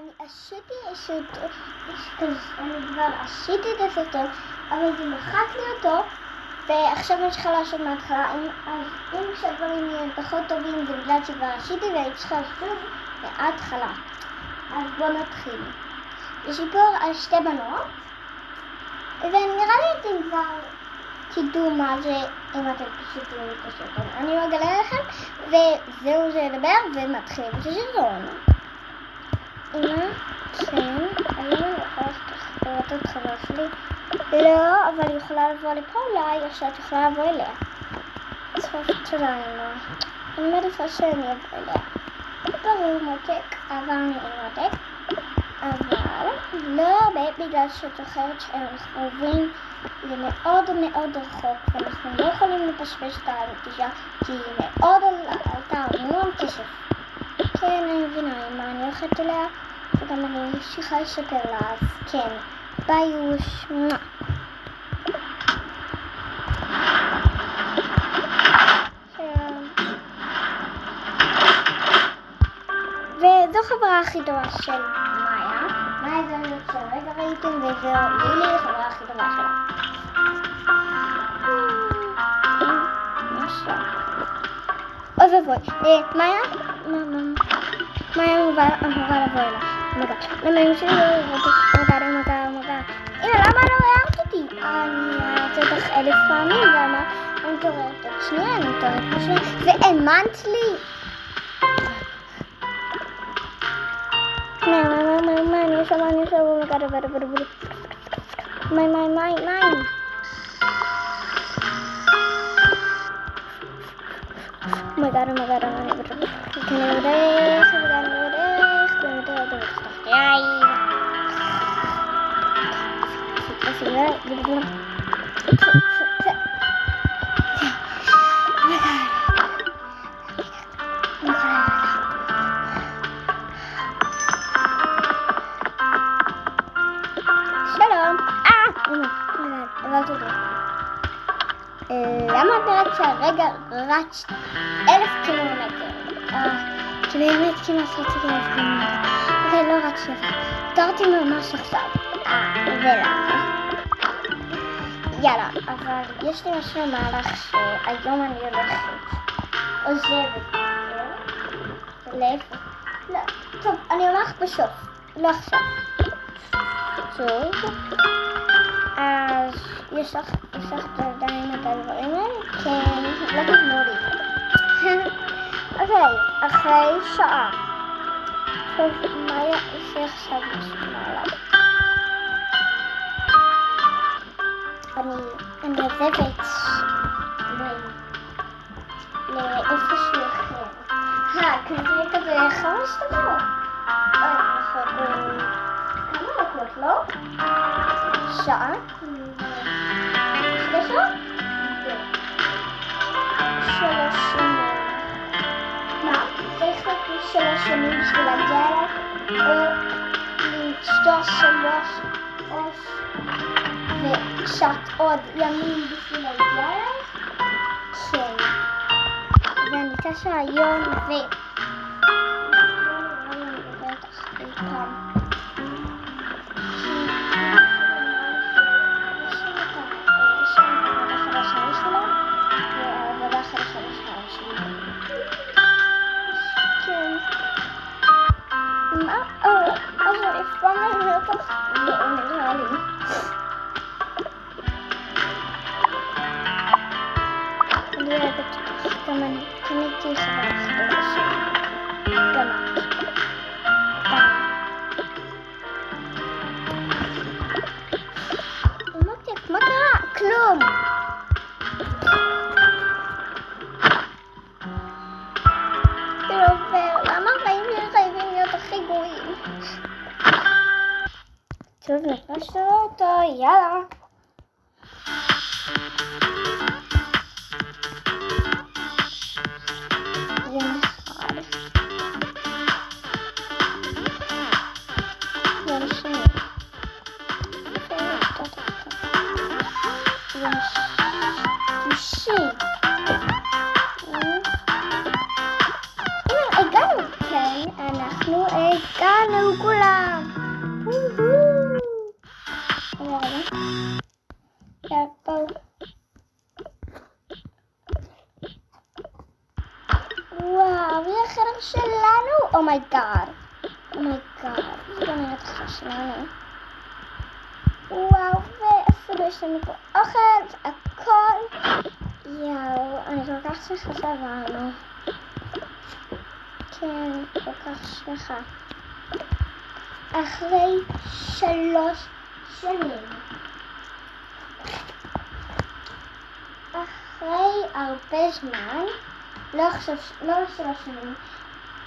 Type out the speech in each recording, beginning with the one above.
אני כבר עשיתי את הסרטון, אבל זה מחק לי אותו, ועכשיו אני צריכה לעשות מההתחלה. אם כשהדברים יהיו פחות טובים זה בגלל שכבר עשיתי והייתי צריכה שוב מההתחלה. אז בואו נתחיל. יש סיפור על שתי בנות, ונראה לי אתם כבר תדעו מה זה אם אתם פשוט תראו את הסרטון. אני מגלה לכם, וזהו זה לדבר ומתחילים את הסרטון. אמא, כן, היום אני יכולה לראות את חבר שלי? לא, אבל היא יכולה לבוא לפה אולי, או שאת יכולה לבוא אליה. טוב, תודה אמא. אני מעדיפה שאני אבוא אליה. ברור מותק, אבל נראה מותק. אבל לא בגלל שאת זוכרת שאנחנו עוברים למאוד מאוד רחוק, ואנחנו לא יכולים לפשפש את הפגישה, כי היא מאוד עלתה המון כסף. כן, אני מבינה, אמא, אני הולכת אליה, וגם אני צריכה לספר לה, אז כן, ביי יוש. וזו חברה הכי טובה של מאיה. מאיה זה אני שרגע ראיתם, וזו לילי, החברה הכי טובה שלה. אוי ובוי, מאיה? מאיה אמורה לבוא אליי. למה אמא שלי לא לראות אותי? אומגד. הנה, למה לא הערת אותי? אני הערתי אותך 1000 פעמים, ואמרת, אני מתעוררת עוד שנייה, והאמנת לי. אני יושב, אומגד, מים. אומגד, למה את נראית שהרגע רצת 1000 קילומטר? כי באמת כמעט רציתי 1000 קילומטר. אוקיי, לא רצתי לך. תרתי ממש עכשיו. ולמה? יאללה, אבל יש לי משהו מהלך שהיום אני הולכת. עוזבת. לאיפה? לא. טוב, אני הולך בסוף. לא עכשיו. טוב. אז יש לך עדיין את הדברים האלה? כן, לא תבנו לי. אוקיי, אחרי שעה. טוב, מה יש עכשיו לשמוע עליו? אני עוזבת לאיפשהו אחר. כנראה כזה 5 דקות. כמה דקות, לא? שעה? 2 שעות? 3 שנים. מה? צריך לקרוא 3 שנים בשביל להגיע אליו? או למצוא 3 וקצת עוד ימים בשביל להגיע אליו? כן. ואני טסה היום גם אני קניתי חברה חדשה שלי. גם את. מותק, מה קרה? כלום. זה לא עובר. למה החיים שלי חייבים להיות הכי גרועים? טוב, נפגשנו אותו, יאללה. הגענו, כן, אנחנו הגענו כולם. בואו. וואו, זה החדר שלנו. אומייגאד. זה לא נראה החדר שלנו. וואו, ואפילו יש לנו פה אוכל, הכל. יאו, אני כל כך שמחה שעברנו. כן, כל כך שמחה. אחרי 3 שנים. אחרי הרבה זמן, לא 3 שנים,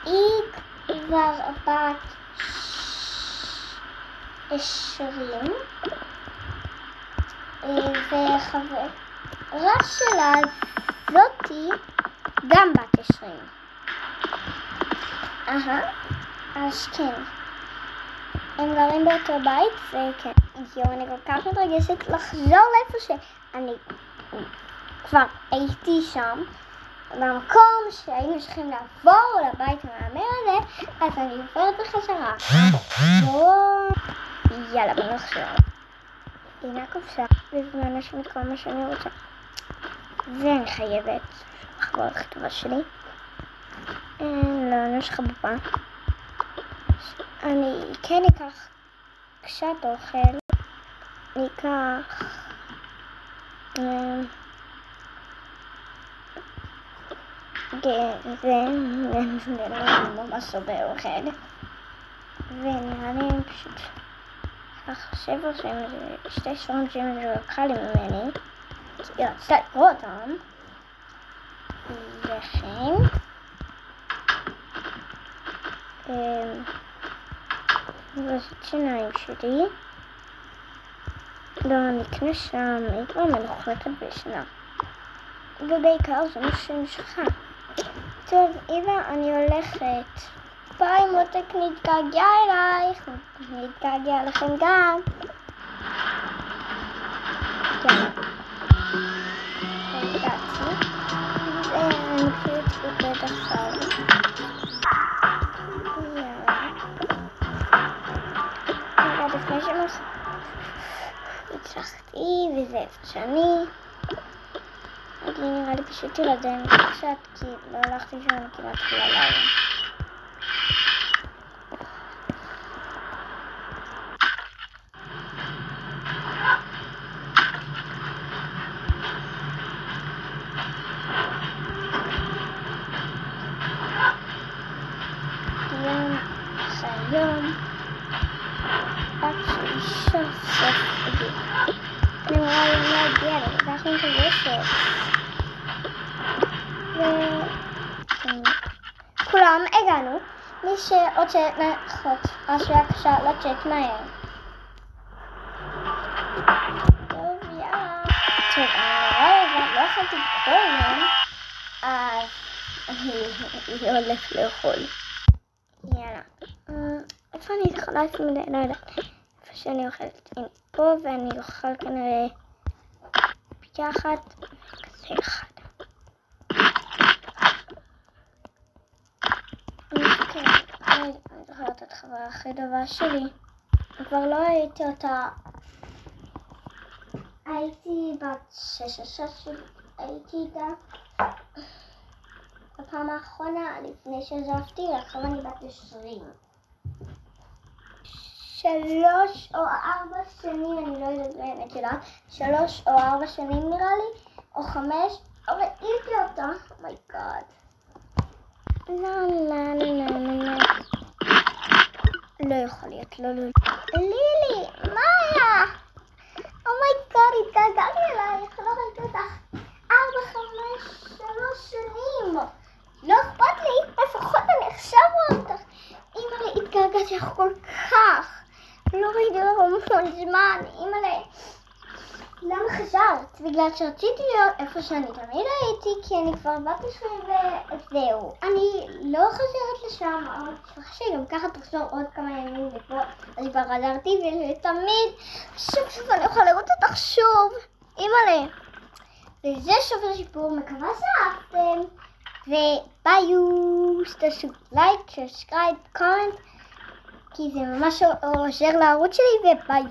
היא כבר בת 20, וחברה שלה זאתי גם בת 20. אז כן, הם גרים באותו בית, וכן, אני כל כך מתרגשת לחזור לאיפה שאני כבר הייתי שם, במקום שהיינו צריכים לעבור לבית המאמר הזה, אז אני עוברת בחזרה. יאללה, בוא נחזור. הנה הקופסה, בזמן יש את כל מה שאני רוצה. ואני חייבת לחבור לכתובה שלי. לא, אני יש לך בפה. אני כן אקח קצת אוכל. אני אקח זה לא ממש הרבה אוכל. ונראה לי פשוט ככה 2 ספרים שזה לקחה לי ממני. כי היא רצתה לקרוא אותם. וכן. וזאת שיניים שלי. לא, אני אקנה שם, היא כבר מלוכלכת בשנה. ובעיקר זה מה שנשכה. טוב, איבה, אני הולכת. ביי מותק, נתגעגע אלייך. נתגעגע לכם גם. יאללה. הגעתי. ואני פשוט בבית עכשיו. לפני שמוס הצלחתי וזה איפה שאני נראה לי פשוט ילדים קצת כי לא הלכתי שם כמעט כל הלילה. יום אחרי יום סוף הגיע. אני אמרה לי לא הגיע לי, אנחנו מתרגשת. כולם הגענו. מי שרוצה ללחוץ על בבקשה לצאת מהר. טוב, יאללה. טוב, אני לא יכולתי כל יום, אז אני הולך לאכול. יאללה. איפה אני יכולה לשים את זה? לא יודעת. שאני אוכלת פה ואני אוכל כנראה פיתה אחת וכזה אחד. אני זוכרת את חברה הכי טובה שלי. כבר לא הייתי אותה. הייתי בת 16 הייתי איתה. בפעם האחרונה לפני שעזבתי, עכשיו אני בת 20. 3 או 4 שנים, אני לא יודעת באמת יודעת, 3 או 4 שנים נראה לי, או 5, אבל ראיתי אותה, אומייגאד. לא יכול להיות, לא. לילי, מה היה? אומייגאד, התגעגעתי אלייך, לא ראיתי אותך 4, 5, 3 שנים. לא אכפת לי, לפחות אני עכשיו רואה אותך. אמא, התגעגעתי לך כל כך. לא ראיתי לך המון זמן, אמא. למה חזרת? בגלל שרציתי להיות איפה שאני תמיד הייתי, כי אני כבר בת 20 וזהו. אני לא חזרת לשם, אבל צריך שגם ככה תחזור עוד כמה ימים ופה, אז כבר חזרתי ותמיד סוף אני אוכל לראות אותך שוב. אמא. וזה סוף הסיפור, מקווה שאהבתם. וביי, תעשו לייק, סאבסקרייב, קומנט, כי זה ממש עוזר לערוץ שלי וביי.